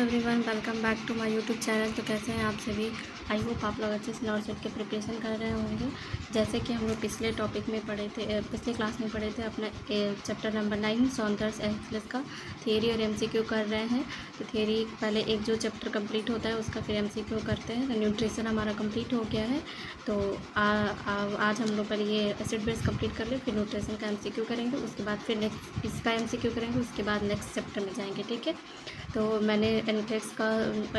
Everyone, welcome back to my YouTube channel. तो कैसे हैं आप सभी? आई होप आप लोग अच्छे से नॉट सेट के प्रिपरेशन कर रहे होंगे। जैसे कि हम लोग पिछले टॉपिक में पढ़े थे, पिछले क्लास में पढ़े थे अपना चैप्टर नंबर 9 सॉन्डर्स एंड का थियरी और एमसीक्यू कर रहे हैं। तो थियरी पहले एक जो चैप्टर कंप्लीट होता है उसका फिर एमसीक्यू करते हैं। तो न्यूट्रिशन हमारा कंप्लीट हो गया है। तो आज हम लोग पहले ये एसिड बेस कंप्लीट कर ले, फिर न्यूट्रिशन का एमसीक्यू करेंगे, उसके बाद फिर नेक्स्ट इसका एमसीक्यू करेंगे, उसके बाद नेक्स्ट चैप्टर में जाएंगे। ठीक है। तो मैंने एनटेक्स का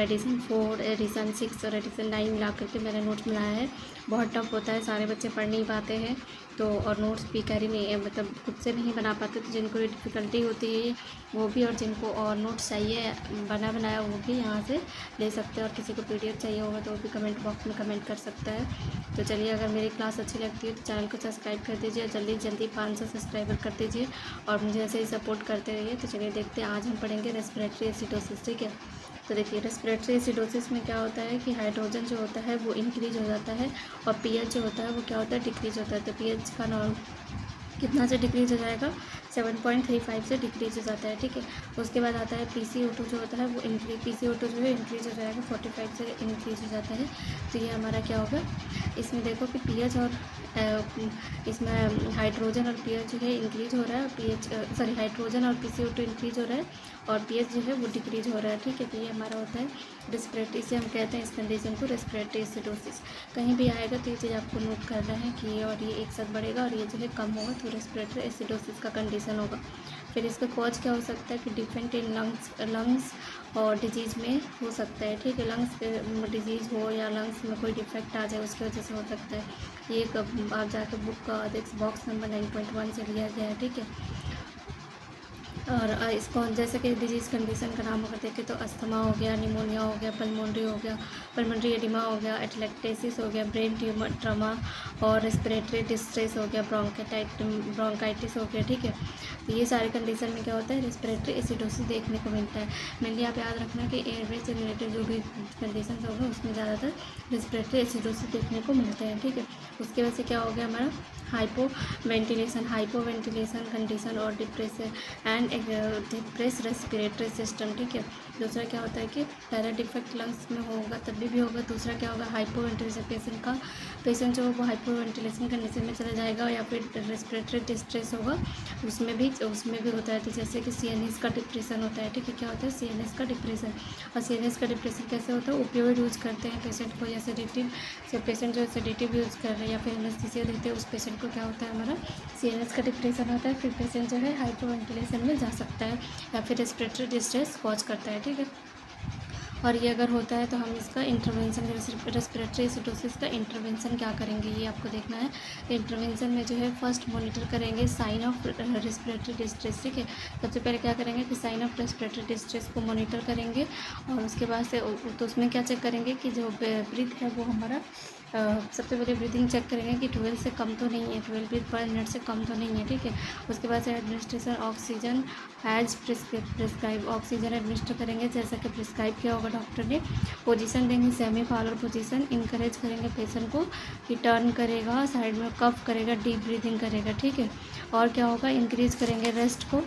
एडिशन 4, एडिशन 6 और एडिशन 9 मिला करके मैंने नोट्स बनाया है। बहुत टफ होता है, सारे बच्चे पढ़ नहीं पाते हैं तो, और नोट्स भी कैरी नहीं, मतलब खुद से नहीं बना पाते। तो जिनको डिफ़िकल्टी होती है वो भी, और जिनको और नोट्स चाहिए बना बनाया वो भी यहाँ से ले सकते हैं। और किसी को पीडीएफ चाहिए होगा तो वो भी कमेंट बॉक्स में कमेंट कर सकता है। तो चलिए, अगर मेरी क्लास अच्छी लगती है तो चैनल को सब्सक्राइब कर दीजिए, जल्दी जल्दी 500 सब्सक्राइबर कर दीजिए और मुझे ऐसे ही सपोर्ट करते रहिए। तो चलिए देखते हैं, आज हम पढ़ेंगे रेस्पिरेटरी एसिडोसिस। ठीक है। तो देखिए, रेस्पिरेटरी एसिडोसिस में क्या होता है कि हाइड्रोजन जो होता है वो इंक्रीज हो जाता है और पीएच जो होता है वो क्या होता है, डिक्रीज होता है। तो पीएच का नॉर्म कितना से डिक्रीज हो जाएगा, 7.35 से डिक्रीज हो जाता है। ठीक है। उसके बाद आता है PCO2 जो होता है वो PCO2 जो है इंक्रीज हो जाएगा, 45 से इंक्रीज हो जाता है। तो ये हमारा क्या होगा, इसमें देखो कि पीएच और इसमें हाइड्रोजन और पीएच जो है इंक्रीज हो रहा है, और हाइड्रोजन और PCO2 इंक्रीज हो रहा है और पीएच जो है वो डिक्रीज हो रहा है। ठीक है। तो ये हमारा होता है रेस्पिरेटरी, इसे हम कहते हैं इस कंडीशन को रेस्पिरेटरी एसिडोसिस। कहीं भी आएगा तो ये चीज़ आपको नोट कर रहे हैं कि ये और ये एक साथ बढ़ेगा और ये जो है कम होगा, तो रेस्पिरेटरी एसिडोसिस का कंडीशन होगा। फिर इसका कॉज क्या हो सकता है कि डिफरेंट इन लंग्स और डिजीज़ में हो सकता है। ठीक है। लंग्स डिजीज़ हो या लंग्स में कोई डिफेक्ट आ जाए उसकी वजह से हो सकता है। ये आप जाकर बुक का बॉक्स नंबर 9.1 से लिया गया है। ठीक है। और इसको जैसे कि डिजीज़ कंडीशन का नाम अगर देखें तो अस्थमा हो गया, निमोनिया हो गया, पल्मोनरी एडिमा हो गया, एटलेक्टेसिस हो गया, ब्रेन ट्यूमर ट्रमा और रेस्पिरेटरी डिस्ट्रेस हो गया, ब्रोंकाइटिस हो गया। ठीक है। तो ये सारे कंडीशन में क्या होता है, रेस्पिरेटरी एसिडोसिस देखने को मिलता है। मेनली आप याद रखना कि एयरवे से रिलेटेड जो भी कंडीशन होगा उसमें ज़्यादातर रेस्पिरेटरी एसिडोसिस देखने को मिलते हैं। ठीक है। उसकी वजह से क्या हो गया हमारा, हाइपो वेंटिलेशन कंडीशन और डिप्रेस रेस्पिरेटरी सिस्टम। ठीक है। दूसरा क्या होता है कि पहला डिफेक्ट लंग्स में होगा तभी भी होगा। दूसरा क्या होगा, हाइपो वेंटिलेशन पेशेंट जो वो हाइपो वेंटिलेशन कंडीशन में चला जाएगा, या फिर रेस्पिरेटरी डिस्ट्रेस होगा, उसमें भी होता है। तो जैसे कि CNS का डिप्रेशन होता है। ठीक है। क्या होता है, CNS का डिप्रेशन। और CNS का डिप्रेशन कैसे होता है, ओपियोइड यूज़ करते हैं पेशेंट को, या सेडेटिव पेशेंट जो सेडेटिव यूज़ कर रहे हैं या फिर एनेस्थीसिया देते हैं, उस पेशेंट को क्या होता है, हमारा CNS का डिप्रेशन होता है। फिर पेशेंट जो है हाइपो वेंटिलेशन में जा सकता है या फिर रेस्पिरेटरी डिस्ट्रेस कॉज करता है। ठीक है। और ये अगर होता है तो हम इसका इंटरवेंशन, रेस्पिरेटरी एसिडोसिस का इंटरवेंशन क्या करेंगे ये आपको देखना है। इंटरवेंशन में जो है फर्स्ट मॉनिटर करेंगे साइन ऑफ रेस्पिरेटरी डिस्ट्रेस। ठीक है। सबसे पहले क्या करेंगे कि साइन ऑफ रेस्पिरेटरी डिस्ट्रेस को मॉनिटर करेंगे और उसके बाद से तो उसमें क्या चेक करेंगे कि जो ब्रीथ है वो हमारा सबसे पहले ब्रीथिंग चेक करेंगे कि 12 से कम तो नहीं है, 12 ब्रीथ पर मिनट से कम तो नहीं है। ठीक है। उसके बाद से administration oxygen as prescribe, oxygen administer करेंगे जैसा कि प्रिस्क्राइब किया होगा डॉक्टर ने। पोजीशन देंगे सेमी फॉलोर पोजीशन, इंकरेज करेंगे पेशेंट को कि टर्न करेगा, साइड में कफ करेगा, डीप ब्रीथिंग करेगा। ठीक है। और क्या होगा, इंक्रीज करेंगे रेस्ट को,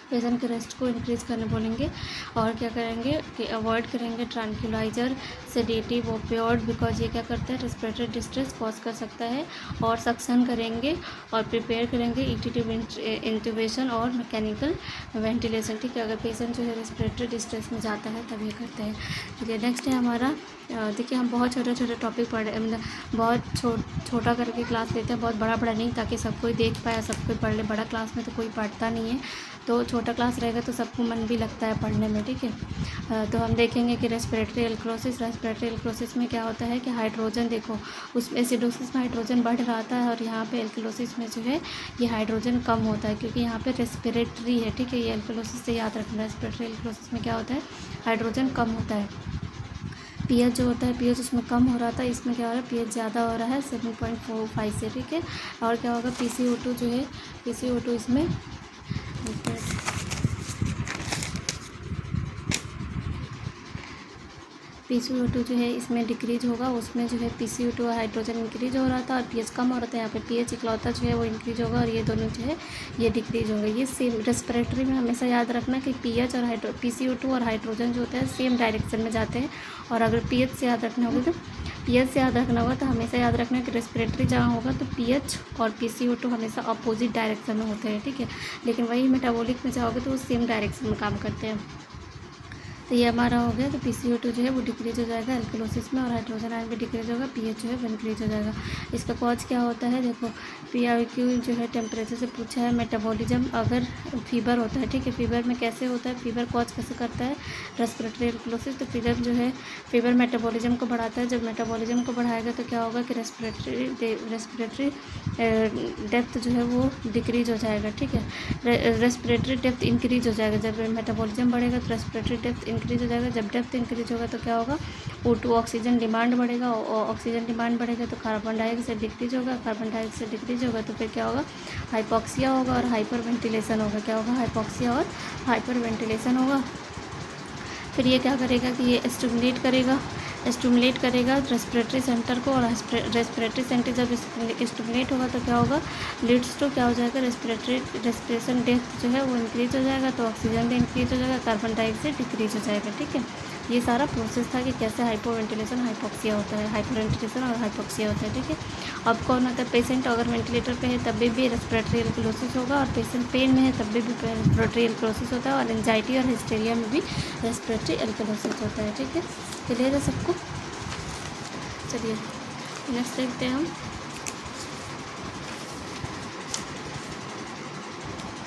पेशेंट के रेस्ट को इंक्रीज़ करने बोलेंगे। और क्या करेंगे कि अवॉइड करेंगे ट्रैंक्विलाइजर, सेडेटिव, ओपियोइड, बिकॉज ये क्या करता है, रेस्पिरेटरी डिस्ट्रेस कॉज कर सकता है। और सक्शन करेंगे और प्रिपेयर करेंगे ईटीटी इंट्यूबेशन और मैकेनिकल वेंटिलेशन। ठीक है। अगर पेशेंट जो है रेस्पिरेटरी डिस्ट्रेस में जाता है तब ये करते हैं। चलिए नेक्स्ट है हमारा, देखिए हम बहुत छोटे छोटे टॉपिक पढ़ रहे, मतलब बहुत छोटा करके क्लास लेते हैं, बहुत बड़ा नहीं, ताकि सब कोई देख पाए, सब कोई पढ़ ले। बड़ा क्लास में तो कोई पढ़ता नहीं है, तो छोटा क्लास रहेगा तो सबको मन भी लगता है पढ़ने में। ठीक है। तो हम देखेंगे कि रेस्पिरेटरी एल्क्रोसिस में क्या होता है कि हाइड्रोजन, देखो उस एसिडोसिस में हाइड्रोजन बढ़ रहा था और यहाँ पे एल्क्लोसिस में जो है ये हाइड्रोजन कम होता है, क्योंकि यहाँ पे रेस्पिरेटरी है। ठीक है। ये एल्क्लोसिस से याद रखना, रेस्पिरेटरी एल्क्लोसिस में क्या होता है, हाइड्रोजन कम होता है। पीएच जो होता है, पीएच उसमें कम हो रहा था, इसमें क्या हो रहा है, पीएच ज़्यादा हो रहा है 7.45 से। ठीक है। और क्या होगा, PCO2 जो है, PCO2 इसमें PCO2 जो है इसमें डिक्रीज होगा, उसमें जो है PCO2 और हाइड्रोजन इंक्रीज हो रहा था और pH कम हो रहा था। यहाँ पे pH इकलौता जो है वो इंक्रीज होगा और ये दोनों जो है ये डिक्रीज होंगे। ये सेम रेस्पिरेटरी में हमेशा याद रखना कि pH और PCO2 और हाइड्रोजन जो होता है सेम डायरेक्शन में जाते हैं। और अगर pH से याद रखना होगा तो pH से याद रखना होगा तो हमेशा याद रखना कि रेस्पिरेटरी जहाँ होगा तो pH और PCO2 हमेशा अपोजिट डायरेक्शन में होते हैं, ठीक है। लेकिन वही मेटाबॉलिक में जाओगे तो वो सेम डायरेक्शन में काम करते हैं। तो ये हमारा हो गया कि PCO2 जो है वो डिक्रीज हो जाएगा एल्कलोसिस में और हाइड्रोजन आयन भी डिक्रीज होगा, pH जो है वो इंक्रीज हो जाएगा। इसका कॉज क्या होता है, देखो PIQ जो है टेम्परेचर से पूछा है। मेटाबॉलिज्म अगर फीवर होता है, ठीक है, फीवर में कैसे होता है, फीवर कॉज कैसे करता है, रेस्पिरेटरी एल्कलोसिस। तो फीवर मेटाबॉलिज्म को बढ़ाता है। जब मेटाबॉलिज्म को बढ़ाएगा तो क्या होगा कि रेस्पिरेटरी डेप्थ जो है वो डिक्रीज हो जाएगा, ठीक है। रेस्पिरेटरी डेप्थ इंक्रीज हो जाएगा। जब मेटाबॉलिज्म बढ़ेगा तो रेस्पिरेटरी डेप्थ इंक्रीज हो जाएगा। जब डेप्थ इंक्रीज होगा तो क्या होगा, O2 ऑक्सीजन डिमांड बढ़ेगा। ऑक्सीजन डिमांड बढ़ेगा तो कार्बन डाइऑक्साइड डिक्रीज होगा। कार्बन डाइऑक्साइड डिक्रीज होगा तो फिर क्या होगा, हाइपॉक्सिया होगा और हाइपर वेंटिलेशन होगा। क्या होगा, हाइपॉक्सिया और हाइपर वेंटिलेशन होगा। फिर ये क्या करेगा कि ये स्टिमुलेट करेगा रेस्पिरेटरी सेंटर को। और रेस्पिरेटरी सेंटर जब स्टिमुलेट होगा तो क्या होगा, लीड्स टू क्या हो जाएगा, रेस्पिरेशन डेप्थ जो है वो इंक्रीज हो जाएगा। तो ऑक्सीजन भी इंक्रीज हो जाएगा, कार्बन डाइऑक्साइड डिक्रीज हो जाएगा, ठीक है। ये सारा प्रोसेस था कि कैसे हाइपोवेंटिलेशन हाइपोक्सिया होता है, हाइपरवेंटिलेशन और हाइपोक्सिया होता है, ठीक है। अब कौन होता है, पेशेंट अगर वेंटिलेटर पे है तब भी रेस्पिरेटरी एल्कलोसिस होगा और पेशेंट पेन में है तब भी रेस्पिरेटरी एल्कलोसिस होता है और एंजाइटी और हिस्टेरिया में भी रेस्पिरेटरी एल्कलोसिस होता है, ठीक है। क्लियर है सबको। चलिए नेक्स्ट देखते हैं हम।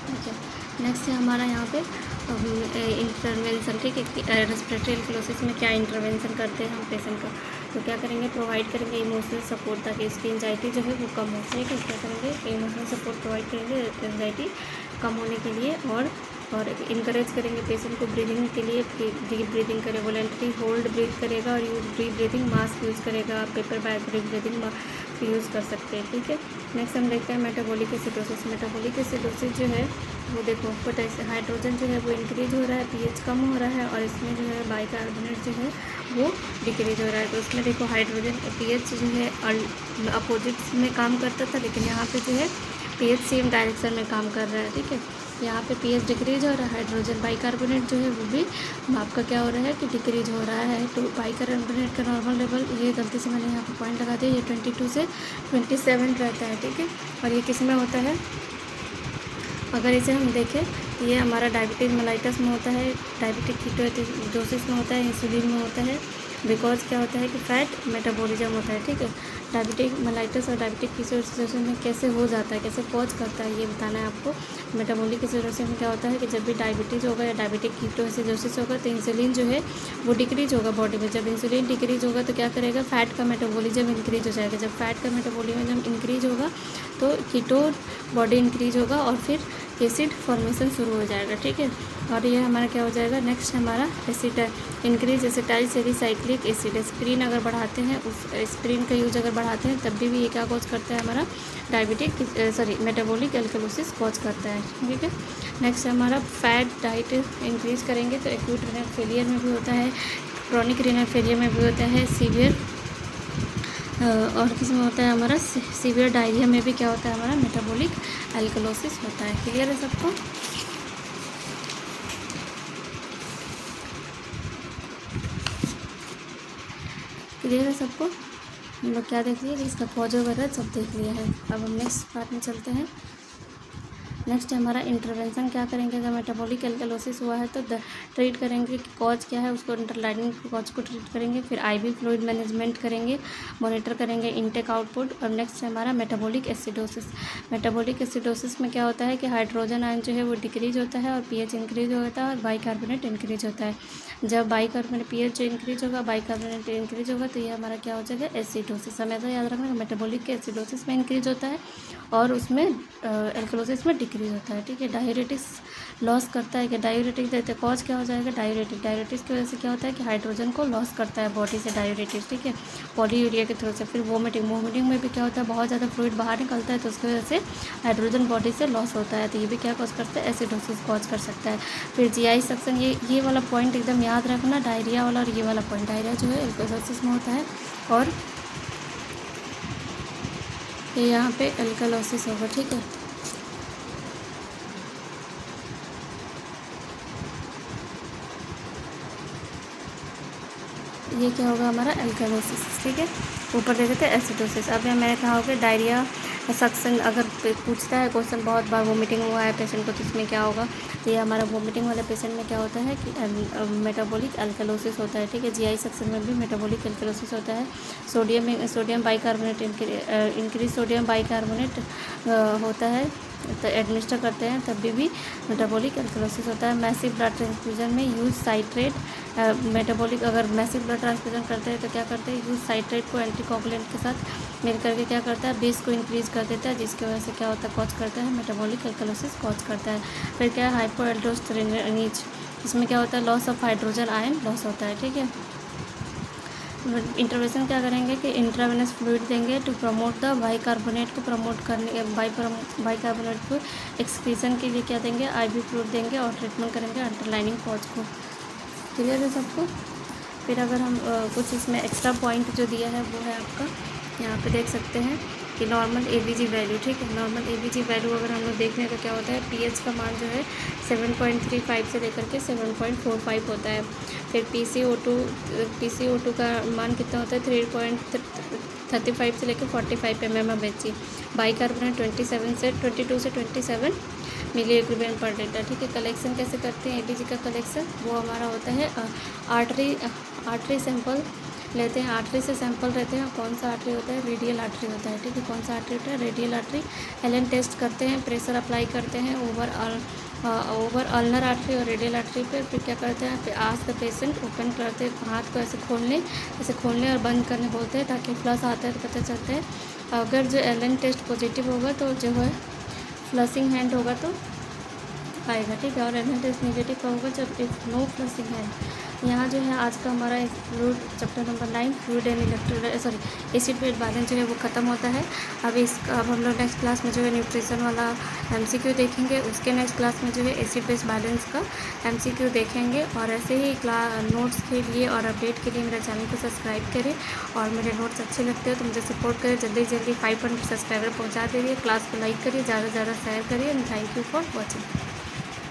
ठीक है, नेक्स्ट है हमारा यहाँ पे इंटरवेंशन, ठीक है। रेस्पिरेटरी एल्कलोसिस में क्या इंटरवेंशन करते हैं हम पेशेंट का, तो क्या करेंगे, प्रोवाइड करेंगे इमोशनल सपोर्ट ताकि इसकी एंजाइटी जो है वो कम हो सके। क्या करेंगे, इमोशनल सपोर्ट प्रोवाइड करेंगे एंजाइटी कम होने के लिए। और इनकरेज करेंगे पेशेंट को ब्रीदिंग के लिए, डीप ब्रीदिंग करे, वॉलंटरी होल्ड ब्रीथ करेगा और use deep breathing mask use करेगा। पेपर बैग ब्रीदिंग यूज़ कर सकते हैं, ठीक है। नेक्स्ट हम देखते हैं मेटाबॉलिक एसिडोसिस। मेटाबॉलिक एसिडोसिस जो है वो देखो पोटेशियम हाइड्रोजन जो है वो इंक्रीज हो रहा है, pH कम हो रहा है और इसमें जो है बाइकार्बोनेट जो है वो डिक्रीज हो रहा है। तो इसमें देखो हाइड्रोजन pH जो है अपोजिट में काम करता था, लेकिन यहाँ पे जो है pH सेम डायरेक्शन में काम कर रहा है, ठीक है। यहाँ पे pH डिक्रीज हो रहा है, हाइड्रोजन बाइकार्बोनेट जो है वो भी आपका क्या हो रहा है कि डिक्रीज हो रहा है। तो बाइकार्बोनेट का नॉर्मल लेवल, ये गलती से मैंने यहाँ पे पॉइंट लगा दिया, ये 22 से 27 रहता है, ठीक है। और ये किस में होता है, अगर इसे हम देखें तो ये हमारा डायबिटीज़ मेलाइटस में होता है, डायबिटिक कीटोएसिडोसिस में होता है, इंसुलिन में होता है। बिकॉज क्या होता है कि फैट मेटाबॉलिज्म होता है, ठीक है। डायबिटिक मेलाइटस और डायबिटिक कीटोएसिडोसिस में कैसे हो जाता है, कैसे कॉज करता है, ये बताना है आपको। मेटाबॉलिक एसिडोसिस में क्या होता है कि जब भी डायबिटीज़ होगा या डायबिटिक कीटोएसिडोसिस होगा तो इंसुलिन जो है वो डिक्रीज होगा बॉडी में। जब इंसुलिन डिक्रीज होगा तो क्या करेगा, फैट का मेटाबॉलिज्म इंक्रीज हो जाएगा। जब फैट का मेटाबॉलिज्म इंक्रीज होगा तो कीटोन बॉडी इंक्रीज होगा और फिर एसिड फॉर्मेशन शुरू हो जाएगा, ठीक है। और ये हमारा क्या हो जाएगा, नेक्स्ट हमारा acid increase acetyl salicylic acid. Aspirin अगर बढ़ाते हैं, उस एस्पिरिन का यूज अगर बढ़ाते हैं तब भी ये क्या कॉज करता है, हमारा मेटाबॉलिक एल्कलोसिस कॉज करता है, ठीक है। नेक्स्ट हमारा फैट डाइट इंक्रीज करेंगे तो एक्यूट रीनल फेलियर में भी होता है, क्रॉनिक रीनल फेलियर में भी होता है, सीवियर और किस में होता है हमारा सीवियर डायरिया में भी क्या होता है, हमारा मेटाबॉलिक एल्कलोसिस होता है। क्लियर है सबको। क्लियर है सबको। हम लोग क्या देख लिए कि इसका कॉज वगैरह सब देख लिया है। अब हम नेक्स्ट पार्ट में चलते हैं। नेक्स्ट हमारा इंटरवेंशन क्या करेंगे, अगर मेटाबॉलिक एल्कलोसिस हुआ है तो ट्रीट करेंगे कि कॉज क्या है, उसको अंडरलाइनिंग कॉज को ट्रीट करेंगे। फिर IV फ्लूइड मैनेजमेंट करेंगे, मॉनिटर करेंगे इनटेक आउटपुट। और नेक्स्ट है हमारा मेटाबॉलिक एसिडोसिस। मेटाबॉलिक एसिडोसिस में क्या होता है कि हाइड्रोजन आयन जो है वो डिक्रीज होता है और pH इंक्रीज होता है और बाइकार्बोनेट इंक्रीज होता है। जब बाइकार्बोनेट pH जो इंक्रीज होगा, बाइकार्बोनेट इंक्रीज होगा तो ये हमारा क्या हो जाएगा, एसिडोसिस। हमेशा याद रखना मेटाबॉलिक एसिडोसिस में इंक्रीज होता है और उसमें एल्कलोसिस में डिक्रीज होता है, ठीक है। डायूरेटिक्स लॉस करता है कि डायूरेटिक देते कॉज क्या हो जाएगा, डायूरेटिक्स की वजह से क्या होता है कि हाइड्रोजन को लॉस करता है बॉडी से डायूरेटिक्स, ठीक है, पॉलीयूरिया के थ्रू से। फिर वोमिटिंग में भी क्या होता है, बहुत ज़्यादा फ्लूइड बाहर निकलता है तो उसकी वजह से हाइड्रोजन बॉडी से लॉस होता है, तो ये भी क्या कॉज करता है, एसिडोसिस कॉज कर सकता है। फिर जीआई सक्शन, ये वाला पॉइंट एकदम याद रखना, डायरिया वाला और ये वाला पॉइंट। डायरिया जो है एल्कलोसिस में होता है और ये यहाँ पे एल्कलोसिस होगा, ठीक है। ये क्या होगा हमारा एल्कलोसिस, ठीक है। ऊपर देखे थे एसिडोसिस। अब यहाँ मैंने कहा होगा डायरिया सक्शन, अगर पूछता है क्वेश्चन बहुत बार, वोमिटिंग हुआ है पेशेंट को तो इसमें क्या होगा, तो ये हमारा वोमिटिंग वाले पेशेंट में क्या होता है कि मेटाबॉलिक एल्कलोसिस होता है, ठीक है। जीआई सक्शन में भी मेटाबॉलिक एल्कलोसिस होता है। Sodium bicarbonate increase sodium bicarbonate होता है तो एडमिनिस्टर करते हैं तब भी मेटाबॉलिक एल्कलोसिस होता है। मैसिव ब्लड ट्रांसफ्यूजन में यूज साइट्रेट, मेटाबॉलिक अगर मैसिव ब्लड ट्रांसफ्यूजन करते हैं तो क्या करते हैं, यूज साइट्रेट को एंटीकोगुलेंट के साथ मिल करके क्या करता है, बेस को इंक्रीज कर देता है, जिसकी वजह से क्या होता है, कॉज करता है मेटाबॉलिक एल्कलोसिस कॉज करता है। फिर क्या है हाइपोएल्ड्रोस्टेरोनिज, इसमें क्या होता है, loss of hydrogen iron loss होता है, ठीक है। इंटरवेंशन क्या करेंगे कि इंट्रावेनस फ्लूइड देंगे टू प्रमोट द बाइकार्बोनेट को प्रमोट करने, बाइकार्बोनेट को एक्सक्रीशन के लिए क्या देंगे, आईवी फ्लूइड देंगे और ट्रीटमेंट करेंगे अंडरलाइनिंग कॉज को। क्लियर है सबको। फिर अगर हम कुछ इसमें एक्स्ट्रा पॉइंट जो दिया है वो है आपका, यहाँ पे देख सकते हैं कि नॉर्मल एबीजी वैल्यू, ठीक है। नॉर्मल एबीजी वैल्यू अगर हम लोग देख लें तो क्या होता है, पीएच का मान जो है 7.35 से लेकर के 7.45 होता है। फिर पीसीओ2 का मान कितना होता है, 3.35 से लेकर 45 mmHg। बाइकार्बोनेट 22 से 27 मिली इक्विवेलेंट पर लीटर, ठीक है। कलेक्शन कैसे करते हैं एबीजी का कलेक्शन, वो हमारा होता है आर्टरी सैंपल लेते हैं, आर्टरी से सैंपल रहते हैं। कौन सा आर्टरी होता है, रेडियल आर्टरी होता है, ठीक है। कौन सा आर्टरी होता है, रेडियल आर्टरी। हेलेन टेस्ट करते हैं, प्रेशर अप्लाई करते हैं ओवर अल्नर आर्टरी और रेडियल आर्टरी पे। फिर क्या करते हैं, फिर आज द पेशेंट ओपन करते हैं, हाथ को ऐसे खोलने और बंद करने बोलते हैं ताकि फ्लश आता है तो पता चलता है। अगर जो एलन टेस्ट पॉजिटिव होगा तो जो है फ्लशिंग हैंड होगा तो आएगा, ठीक है। और एलन टेस्ट नेगेटिव का होगा जब इफ नो फ्लशिंग हैंड। यहाँ जो है आज का हमारा fluid chapter number 9 fluid and acid phase balance जो है वो ख़त्म होता है। अब हम लोग नेक्स्ट क्लास में जो है न्यूट्रिशन वाला एमसीक्यू देखेंगे, उसके नेक्स्ट क्लास में जो है एसिड फेज बैलेंस का एमसीक्यू देखेंगे। और ऐसे ही नोट्स के लिए और अपडेट के लिए मेरे चैनल को सब्सक्राइब करें और मेरे नोट्स अच्छे लगते हैं तो मुझे सपोर्ट करें। जल्दी 500 सब्सक्राइबर पहुँचा दीजिए। क्लास को लाइक करिए, ज़्यादा से ज़्यादा शेयर करिए and thank you for watching.